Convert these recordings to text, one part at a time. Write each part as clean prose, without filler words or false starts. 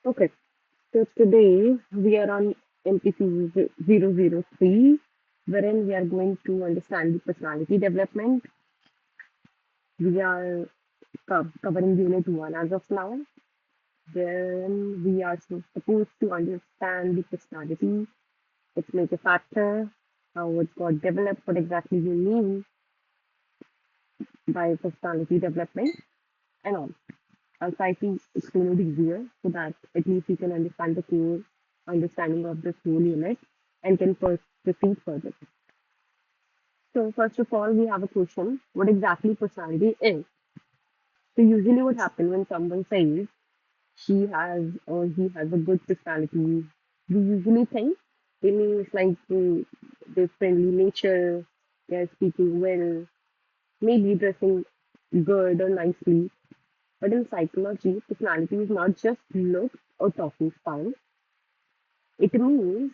Okay, so today we are on MPC003, wherein we are going to understand the personality development. We are covering Unit 1 as of now. Then we are supposed to understand the personality, its major factor, how it got developed, what exactly you mean by personality development, and all. I'll try to explain it easier so that at least you can understand the core understanding of this whole unit and can first proceed further. So first of all, we have a question: what exactly personality is? So usually, what happens when someone says she has or he has a good personality, we usually think it means like their friendly nature, they are speaking well, maybe dressing good or nicely. But in psychology, personality is not just looks or talking style. It means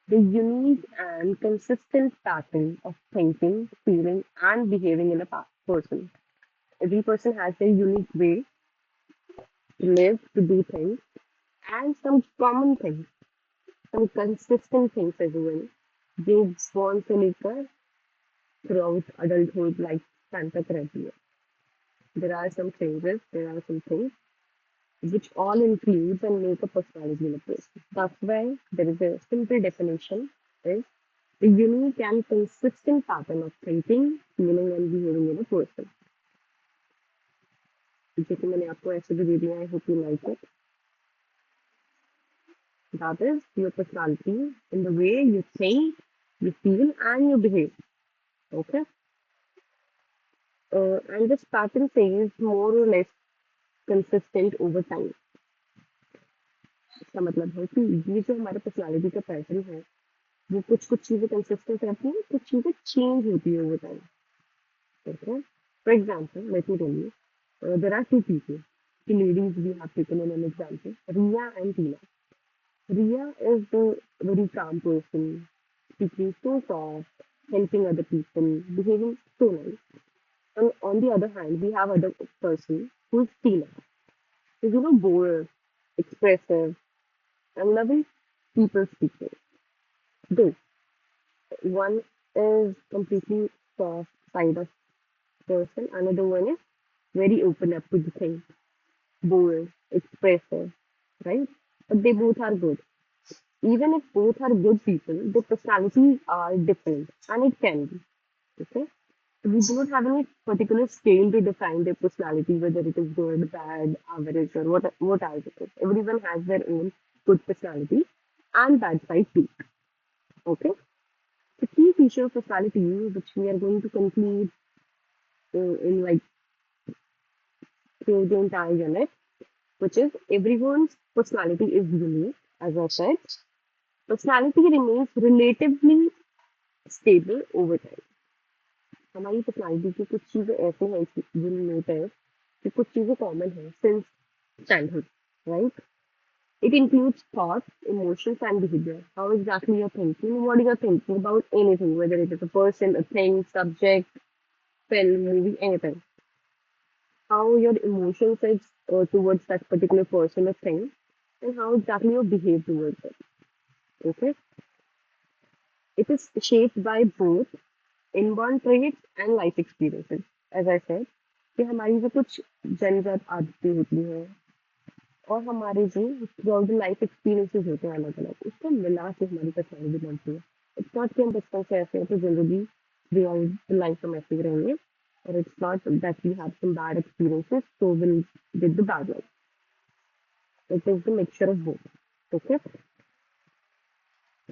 the unique and consistent pattern of thinking, feeling, and behaving in a person. Every person has their unique way to live, to do things, and some common things, some consistent things as well. जो born से लेकर throughout adulthood lifespan तक रहती है. There are some changes, there are some things which all includes and make a personality in a person. That's why there is a simple definition is a unique and consistent pattern of thinking, feeling and behaving in a person. जैसे मैंने आपको ऐसे भी दे दिया I hope you like it. That is your personality in the way you think, you feel and you behave. Okay? And this pattern stays more or less consistent over time. इसका मतलब है कि ये जो हमारे पर्सनालिटी का pattern है वो कुछ कुछ चीजें कंसिस्टेंट रहती हैं कुछ चीजें चेंज होती है over time. Okay? For example, let me tell you, there are two people, two ladies we have taken in an example, Ria and Tina. Ria is the very calm person, speaking so soft, helping other people, behaving so nice. And on the other hand, we have other person who is Tina. Is bold, expressive, and loving people speaking. Though one is completely soft side of person, another one is very open up to the thing, bold, expressive, right? But they both are good. Even if both are good people, their personalities are different, and it can be. Okay, we do not have any particular scale to define their personality, whether it is good, bad, average, or what else it is. Everyone has their own good personality and bad side too. Okay, the key feature of personality, which we are going to conclude in like through the entire unit, which is everyone's personality is unique. As I said, personality remains relatively stable over time. हमारी personality की कुछ चीजें ऐसे हैं जिनमें है कि कुछ चीजें कॉमन है since childhood, right? It includes thoughts, emotions, and behavior. How exactly you're thinking, what you're thinking about anything, whether it is a person, a thing, subject, film, movie, anything. How your emotions is towards that particular person or thing, and how exactly you behave towards it. Okay, it is shaped by both inborn traits and life experiences. As I said, कि हमारी जो कुछ जन्मजात आदतें होती हैं और हमारे जो थ्रू द लाइफ एक्सपीरियंसेस होते हैं अलग अलग उसको मिला के हमारी पर्सनैलिटी बनती है. इट्स नॉट कि हम बचपन से ऐसे हैं तो जिंदगी थ्रू आउट द लाइफ हम ऐसे ही रहेंगे. और it's not that we have some bad experiences so will get the bad life. It is the mixture of both. Okay.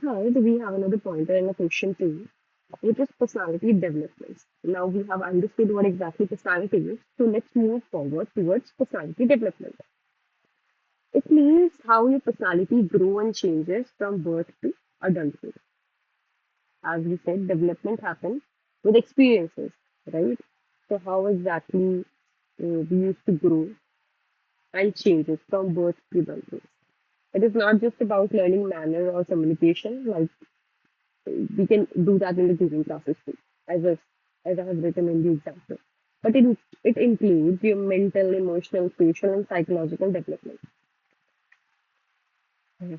Third, we have another pointer in a question too, which is personality development. Now we have understood what exactly personality is, so let's move forward towards personality development. It means how your personality grows and changes from birth to adulthood. As we said, development happens with experiences, right? So how exactly we used to grow and changes from birth to adulthood. It is not just about learning manner or communication, like we can do that in the tutoring classes too, as I, as I have written in the example. but it includes your mental, emotional, social, and psychological development.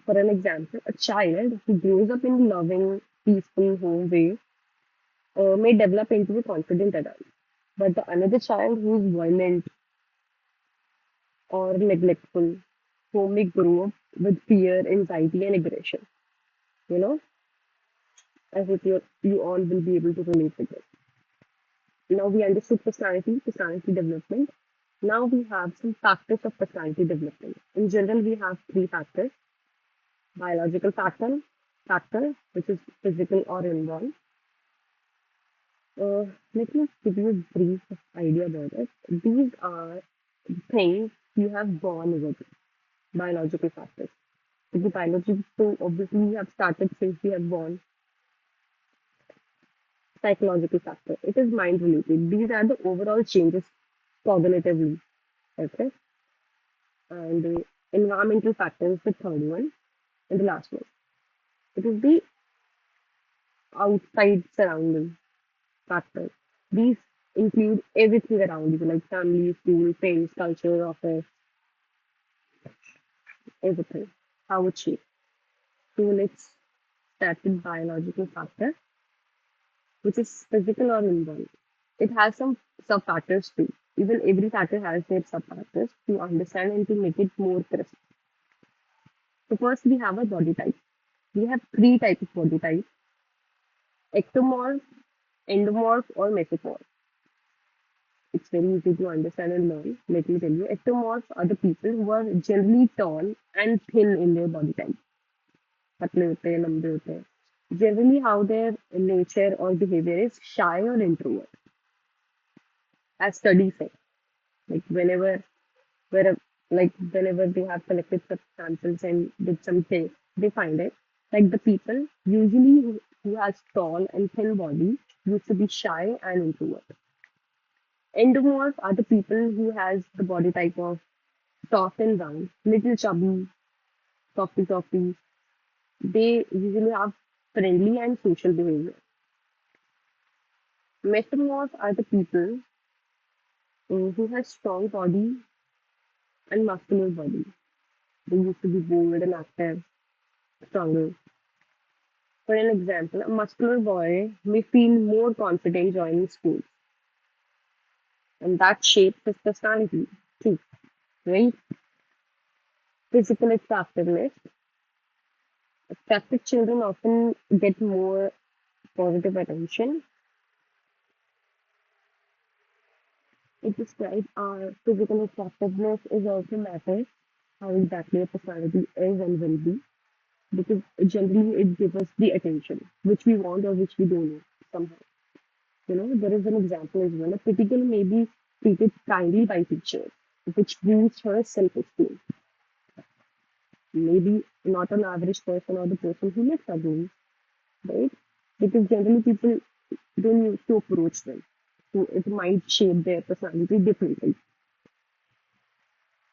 For an example, a child who grows up in a loving, peaceful home way may develop into a confident adult. But the another child who is violent or neglectful, who may grow up with fear, anxiety, and aggression. You know, I hope you all will be able to relate with it. Now we understood personality development. Now we have some factors of personality development. In general, we have three factors: biological factor, which is physical or inborn. Let me give you a brief idea about it. These are things you have born with, biological factors. The biological, obviously, we have started since we have born. Psychological factor. It is mind related. These are the overall changes cognitively. Okay. And the environmental factor is the third one and the last one. It is the outside surrounding factor. These include everything around you, like family, school, friends, culture, office, everything. How it shapes. So let's start with biological factor, which is physical or inborn. It has some sub factors too. Even every factor has their sub factors to understand and to make it more crisp. So first we have a body type. We have three types of body type: ectomorph, endomorph, or mesomorph. It's very easy to understand and learn. Let me tell you, ectomorphs are the people who are generally tall and thin in their body type. पतले होते हैं, लंबे होते हैं. Generally, how their nature or behavior is shy or introvert, as studies say. Like wherever, like whenever they have collected such samples and did some tests, they find it. Like the people usually who has tall and thin body used to be shy and introvert. Endomorph are the people who has the body type of soft and round, little chubby, softy. They usually have friendly and social behavior. Mesomorph are the people who has strong body and muscular body. They used to be bold and active, stronger. For an example, a muscular boy may feel more confident joining school, and that shapes his personality too, right? Physical attractiveness. Attractive children often get more positive attention. It describes our physical attractiveness is also matters how exactly a personality is and will be, because generally it gives us the attention which we want or which we don't want somehow. There is an example as well. A pretty girl may be treated kindly by teachers, which boosts her self-esteem. Maybe not an average person or the person who looks ugly, right? Because generally people don't used to approach them. So it might shape their personality differently.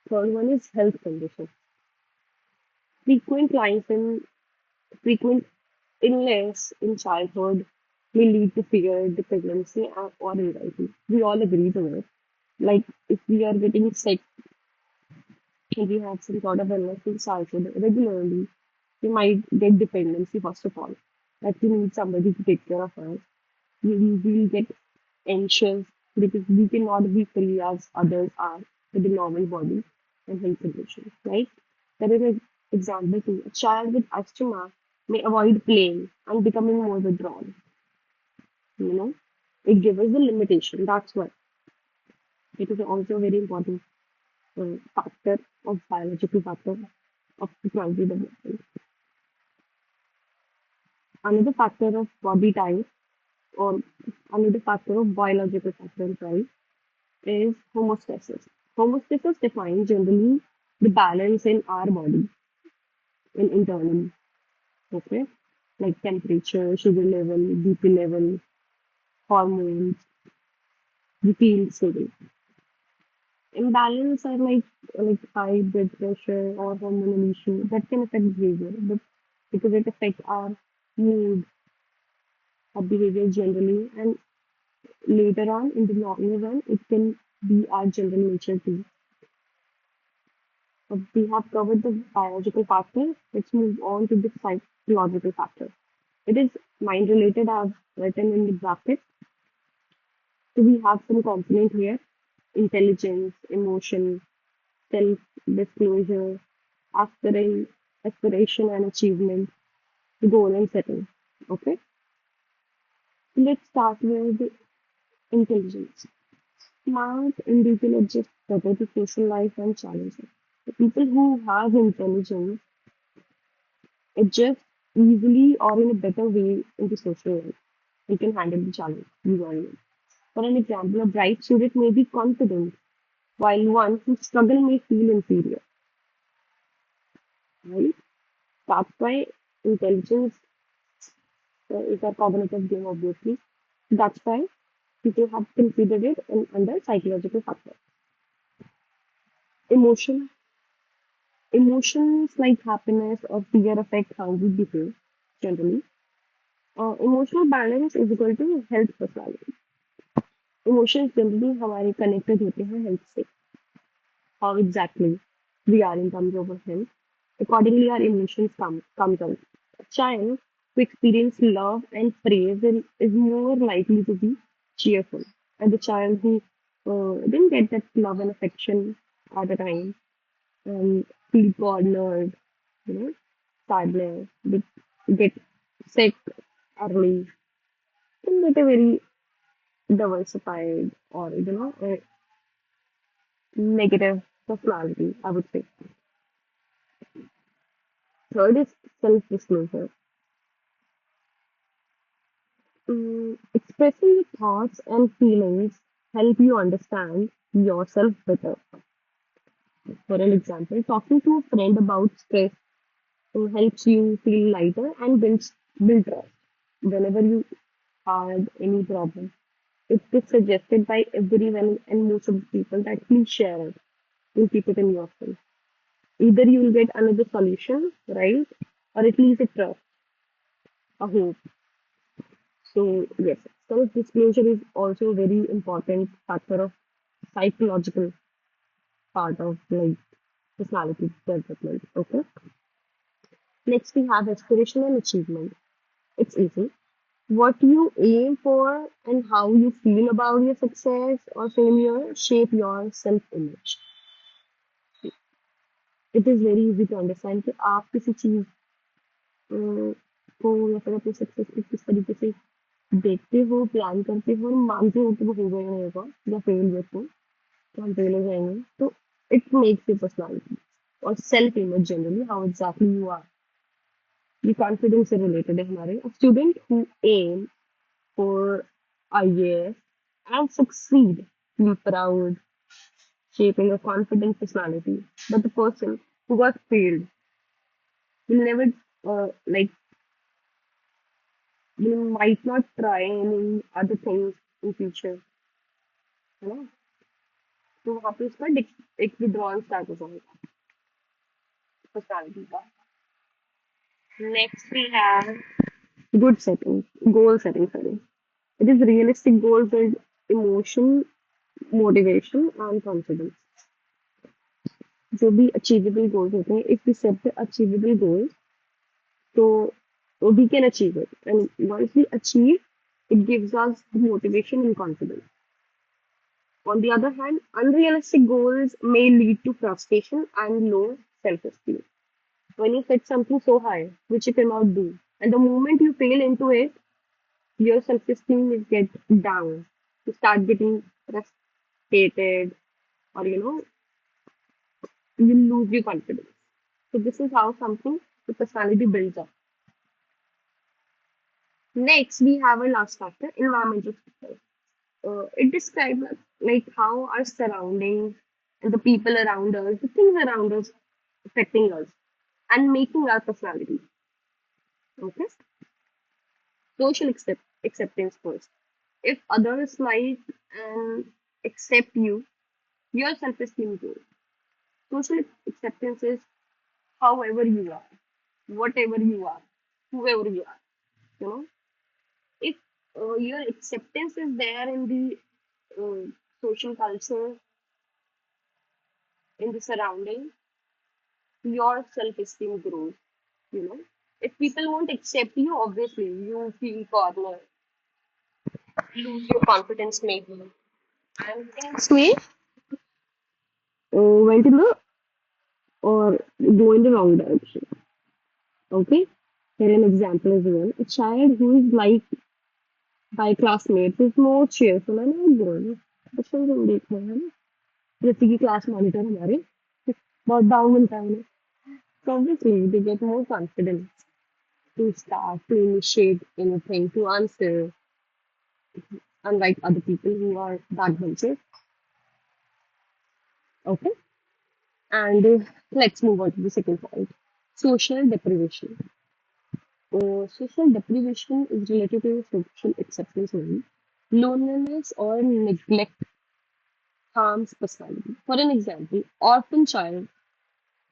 Third one is health condition. Frequent lines in frequent illness in childhood may lead to fear, dependency, or anxiety. We all agree to it. Like if we are getting sick, if we have some sort of illness in childhood regularly, we might get dependency first of all. That we need somebody to take care of us. We will get anxious because we cannot be free as others are with the normal body and health conditions, right? There is an example too. A child with asthma may avoid playing and becoming more withdrawn. You know, it gives us the limitation. That's why it is also a very important factor of biological factor of personality development. Another factor of body type or another factor of biological factor, right, is homeostasis. Homeostasis defines generally the balance in our body in internally, okay? Like temperature, sugar level, BP level, hormones, we feel stable. Imbalance are like high blood pressure or hormonal issue that can affect behavior, but because it affects our mood, our behavior generally, and later on in the longer run, it can be our general nature too. We have covered the biological factor. Let's move on to the psychological factor. It is mind related. I've written in the bracket. So we have some component here: intelligence, emotion, self disclosure, aspiring, aspiration and achievement, goal and setting. Okay, let's start with intelligence. Smart individuals adjust better to social life and challenges. The people who have intelligence adjust easily or in a better way into social life. They can handle the challenge you are in. For an example, a bright student may be confident, while one who struggle may feel inferior. Right? That's why intelligence is a cognitive game, obviously. That's why people have considered it under psychological factor. Emotion. Emotions like happiness or fear affect how we behave generally. Emotional balance is equal to health personality. Emotions generally हमारे connected होते हैं health से. How exactly we are in terms of our health. Accordingly, our emotions comes out. A child who experiences love and praise is more likely to be cheerful, and the child who didn't get that love and affection at the time and feel cornered, you know, sadness, they get sick early, can get a very diversified or a negative personality, I would say. Third is self-disclosure. Expressing your thoughts and feelings help you understand yourself better. For an example, talking to a friend about stress helps you feel lighter and build trust. Whenever you had any problem, it is suggested by everyone and most of the people that please share it. You keep it in yourself. Either you will get another solution, right? Or at least a trust, a hope. So yes, self-disclosure is also a very important factor of psychological part of like personality development. Okay. Next we have aspiration and achievement. It's easy. What you aim for and how you feel about your success or failure shape your self-image. It is very easy to understand कि आप किसी चीज को या फिर अपनी success को किस तरीके से देखते हो, प्लान करते हो और मानते हो कि वो होगा या नहीं होगा या फेल जैसे तो हम फेल हो जाएंगे. तो it makes your personality or self-image generally how exactly you are. ये confidence से related है हमारे. A student who aim for IAS and succeed feel proud, shaping a confident personality. But the person who got failed will never like you might not try any other things in future. है ना? तो वहाँ पे उसका एक withdrawal start हो जाएगा personality का. Next we have good setting, goal setting, sorry. It is realistic goal build emotion, motivation and confidence. जो भी achievable goals होते हैं, if we set the achievable goals, so we can achieve it. And once we achieve, it gives us motivation and confidence. On the other hand, unrealistic goals may lead to frustration and low self-esteem. When you set something so high, which you cannot do, and the moment you fail into it, your self-esteem will get down. You start getting frustrated, or you lose your confidence. So this is how something the personality builds up. Next, we have a last factor, environmental factor. It describes like how our surroundings and the people around us, the things around us, affecting us and making our personality. Okay, social acceptance first. If others like and accept you, your self-esteem grows. Social acceptance is however you are, whatever you are, whoever you are. You know, if your acceptance is there in the social culture, in the surrounding, your self-esteem grows, you know. If people won't accept you, obviously you feel cornered, lose your confidence maybe. And in this way, went in the or go in the wrong direction. Okay? Here an example as well. A child who is liked by classmates is more cheerful and outgoing. बच्चों को देख रहे हैं ना जैसे कि class monitor हमारे बहुत डाउन मिलता है उन्हें so obviously they get more confidence to start to initiate anything to answer unlike other people who are backbenchers. Okay, and let's move on to the second point, social deprivation. Social deprivation is related to social acceptance only. Loneliness or neglect harms personality. For an example, orphan child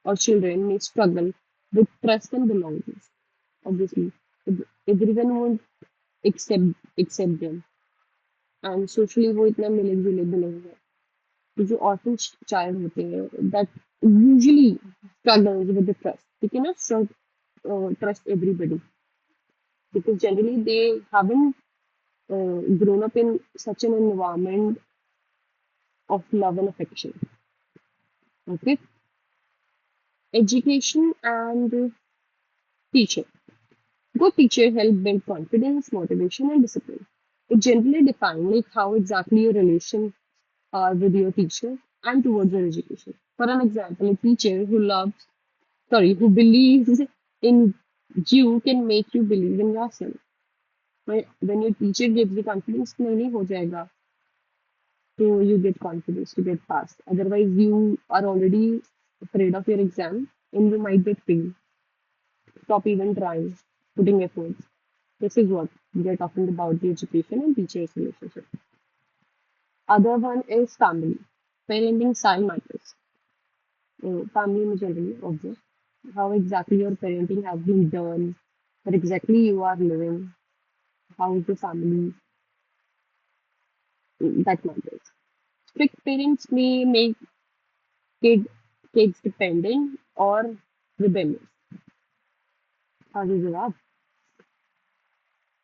or children may struggle with trust and belongings. Obviously, everyone won't accept them, and socially वो इतना मिले जुले भी नहीं है. तो जो orphan child होते हैं, that usually struggles with the trust. They cannot trust everybody because generally they haven't grown up in such an environment of love and affection. Okay, education and teacher. Good teacher help build confidence, motivation, and discipline. It generally defines like how exactly your relation are with your teacher and towards your education. For an example, a teacher who believes in you can make you believe in yourself. When your teacher gives you confidence, नहीं हो जाएगा. So you get confidence to get past. Otherwise, you are already afraid of your exam and you might get failed. Stop even trying, putting efforts. This is what we are talking about the education and teachers relationship. Other one is family. Parenting style matters. Family में generally observe how exactly your parenting has been done, what exactly you are living, how is the family, that matters. Strict parents may make kid, kids dependent or rebellious. How is it?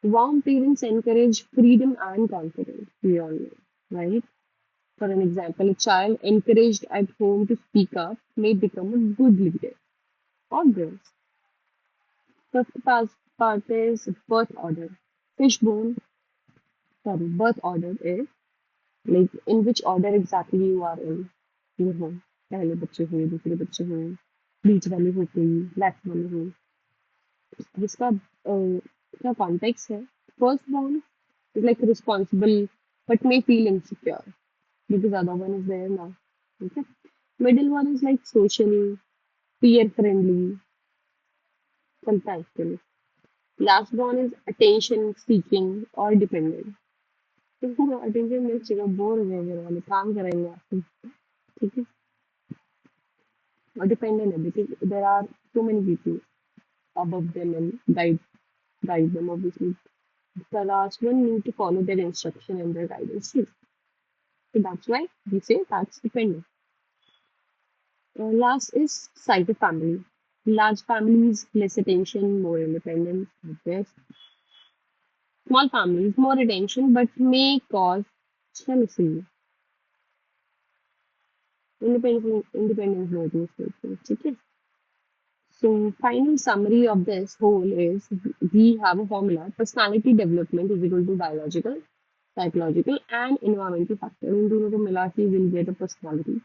Warm parents encourage freedom and confidence. We all know, right? For an example, a child encouraged at home to speak up may become a good leader or girls. First part is birth order. Fishbone, sorry, birth order is like in which order exactly you are in your home. पहले बच्चे हुए, दूसरे बच्चे हुए, बीच वाली हो गई, last वाली हुई. जिसका क्या कॉन्टेक्स्ट है. First born is like responsible but may feel insecure because other one is there now. Okay. Middle one is like social, peer friendly, compassionate. Last one is attention seeking or dependent. तुमको attention नहीं चाहिए bore हो गए मेरे वाले काम करेंगे आप ठीक है और dependent है because there are too many people above them and guide them obviously. The last one need to follow their instruction and their guidance too. So that's why we say that's dependent. Last is size of family. Large families, less attention, more independence. Yes. Small families, more attention, but may cause jealousy. Independence not useful. Okay. So final summary of this whole is we have a formula. Personality development is equal to biological, psychological, and environmental factor. In दोनों को मिला के will get a personality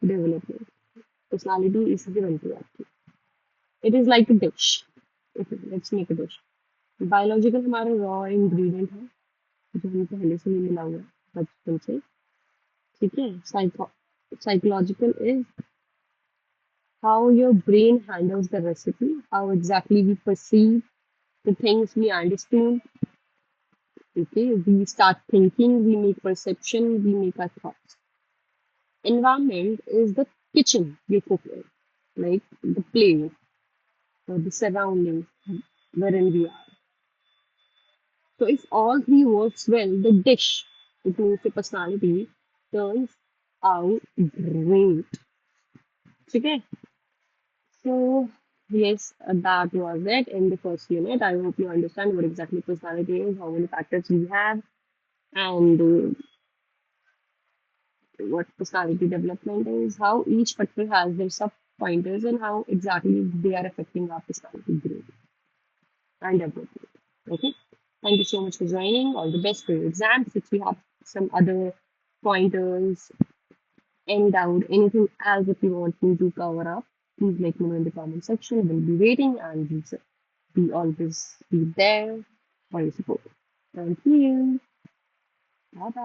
development. Personality is given to that. It is like a dish. Okay, let's make a dish. Biological हमारा raw ingredient है जो हमें पहले से ही मिला हुआ है बचपन से. ठीक है. Psychological is how your brain handles the recipe, how exactly we perceive the things we understand. Okay, we start thinking, we make perception, we make our thoughts. Environment is the kitchen we cook in, like the place or the surroundings wherein we are. So if all three works well, the dish, which means the personality, turns out great. Okay. So yes, that was it in the first unit. I hope you understand what exactly personality is, how many factors we have, and what personality development is, how each factor has their sub pointers, and how exactly they are affecting our personality growth and development. Okay. Thank you so much for joining. All the best for your exams. If you have some other pointers, any doubt, anything else if you want me to cover up, please let me know in the comment section. We'll be waiting and we always be there for your support. Thank you. Bye bye.